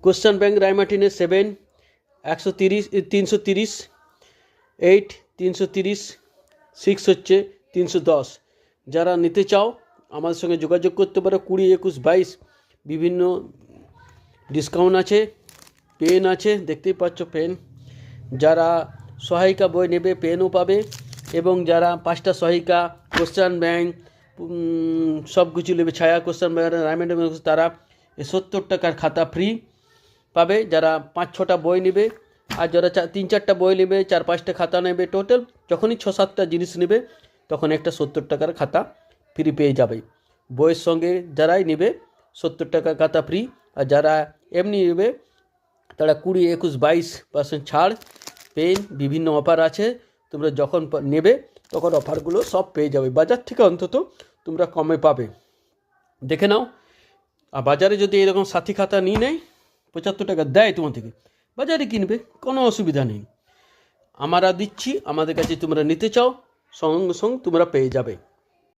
Question bank রায়মার্টিনের 7 130 330, 8 330, 6 হচ্ছে 310। যারা নিতে চাও আমাদের সঙ্গে যোগাযোগ করতে পারো। 20, 21, 22 বিভিন্ন ডিসকাউন্ট আছে। পেন আছে, দেখতেই পাচ্ছ পেন। যারা সহায়িকা বই নেবে পেনও পাবে, এবং যারা 5টা সহায়িকা কোশ্চেন ব্যাংক সব কিছু নেবে, ছায়া কোশ্চেন ব্যাংক রায়মার্টিন, তারা 70 টাকার খাতা ফ্রি পাবে। যারা 5-6টা বই নেবে, আর যারা 3-4টা বই নেবে, 4-5টা খাতা নেবে, টোটাল যখনই 6-7টা জিনিস নেবে তখন একটা 70 টাকার খাতা ফ্রি পেয়ে যাবে। বইয়ের সঙ্গে যারাই নেবে 70 টাকার খাতা ফ্রি, আর যারা এমনি নেবে তারা 20, 21, 22% ছাড়। পেন বিভিন্ন অফার আছে, তোমরা যখন নেবে তখন অফারগুলো সব পেয়ে যাবে। বাজার থেকে অন্তত তোমরা কমে পাবে, দেখে নাও। আর বাজারে যদি এরকম সাথী খাতা নিয়ে নেয় 75 টাকা দেয় তোমার থেকে, বাজারে কিনবে, কোনো অসুবিধা নেই। আমরা দিচ্ছি, আমাদের কাছে তোমরা নিতে চাও সঙ্গে সঙ্গে তোমরা পেয়ে যাবে।